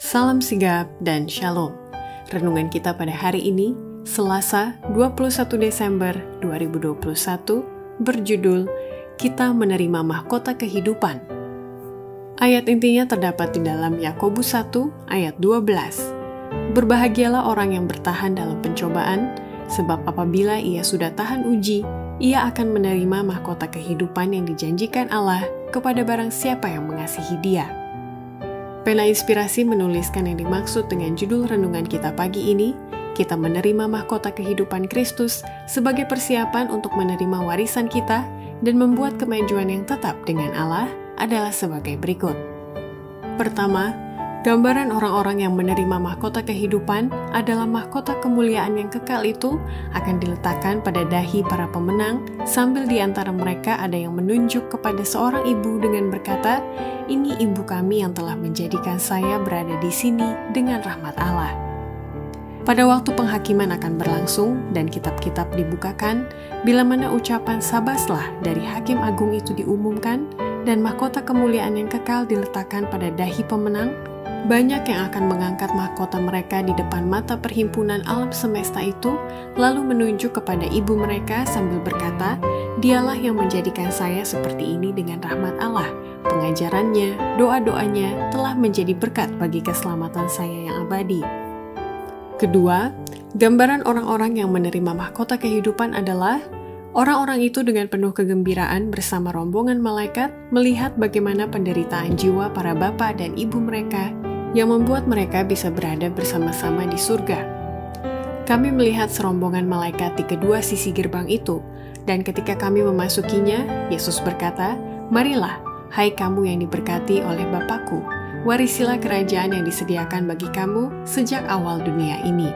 Salam sigap dan shalom. Renungan kita pada hari ini, Selasa 21 Desember 2021, berjudul Kita Menerima Mahkota Kehidupan. Ayat intinya terdapat di dalam Yakobus 1 ayat 12. Berbahagialah orang yang bertahan dalam pencobaan, sebab apabila ia sudah tahan uji, ia akan menerima mahkota kehidupan yang dijanjikan Allah kepada barang siapa yang mengasihi Dia. Pena Inspirasi menuliskan yang dimaksud dengan judul renungan kita pagi ini, kita menerima mahkota kehidupan Kristus sebagai persiapan untuk menerima warisan kita dan membuat kemajuan yang tetap dengan Allah adalah sebagai berikut. Pertama, gambaran orang-orang yang menerima mahkota kehidupan adalah mahkota kemuliaan yang kekal itu akan diletakkan pada dahi para pemenang sambil di antara mereka ada yang menunjuk kepada seorang ibu dengan berkata, "Ini ibu kami yang telah menjadikan saya berada di sini dengan rahmat Allah." Pada waktu penghakiman akan berlangsung dan kitab-kitab dibukakan, bila mana ucapan sabaslah dari Hakim Agung itu diumumkan dan mahkota kemuliaan yang kekal diletakkan pada dahi pemenang, banyak yang akan mengangkat mahkota mereka di depan mata perhimpunan alam semesta itu, lalu menunjuk kepada ibu mereka sambil berkata, "Dialah yang menjadikan saya seperti ini dengan rahmat Allah. Pengajarannya, doa-doanya telah menjadi berkat bagi keselamatan saya yang abadi." Kedua, gambaran orang-orang yang menerima mahkota kehidupan adalah orang-orang itu dengan penuh kegembiraan bersama rombongan malaikat melihat bagaimana penderitaan jiwa para bapak dan ibu mereka yang membuat mereka bisa berada bersama-sama di surga. Kami melihat serombongan malaikat di kedua sisi gerbang itu, dan ketika kami memasukinya, Yesus berkata, "Marilah, hai kamu yang diberkati oleh Bapakku, warisilah kerajaan yang disediakan bagi kamu sejak awal dunia ini.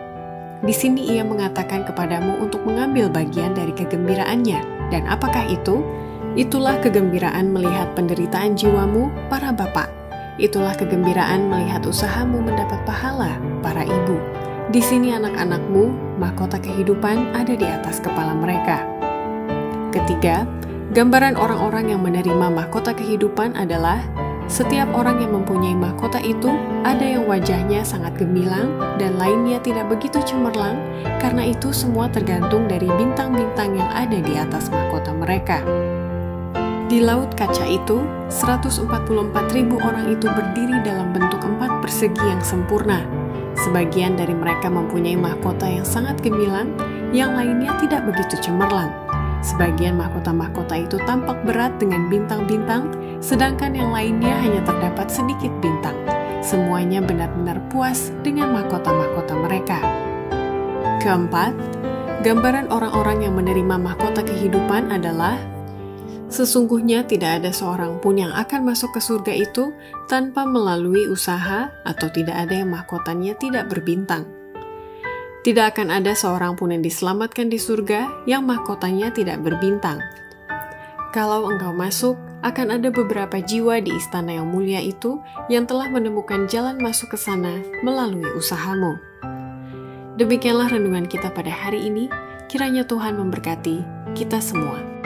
Di sini ia mengatakan kepadamu untuk mengambil bagian dari kegembiraannya. Dan apakah itu? Itulah kegembiraan melihat penderitaan jiwamu, para bapak. Itulah kegembiraan melihat usahamu mendapat pahala, para ibu. Di sini anak-anakmu, mahkota kehidupan ada di atas kepala mereka." Ketiga, gambaran orang-orang yang menerima mahkota kehidupan adalah setiap orang yang mempunyai mahkota itu, ada yang wajahnya sangat gemilang dan lainnya tidak begitu cemerlang, karena itu semua tergantung dari bintang-bintang yang ada di atas mahkota mereka. Di laut kaca itu, 144.000 orang itu berdiri dalam bentuk 4 persegi yang sempurna. Sebagian dari mereka mempunyai mahkota yang sangat gemilang, yang lainnya tidak begitu cemerlang. Sebagian mahkota-mahkota itu tampak berat dengan bintang-bintang, sedangkan yang lainnya hanya terdapat sedikit bintang. Semuanya benar-benar puas dengan mahkota-mahkota mereka. Keempat, gambaran orang-orang yang menerima mahkota kehidupan adalah sesungguhnya tidak ada seorang pun yang akan masuk ke surga itu tanpa melalui usaha atau tidak ada yang mahkotanya tidak berbintang. Tidak akan ada seorang pun yang diselamatkan di surga yang mahkotanya tidak berbintang. Kalau engkau masuk, akan ada beberapa jiwa di istana yang mulia itu yang telah menemukan jalan masuk ke sana melalui usahamu. Demikianlah renungan kita pada hari ini. Kiranya Tuhan memberkati kita semua.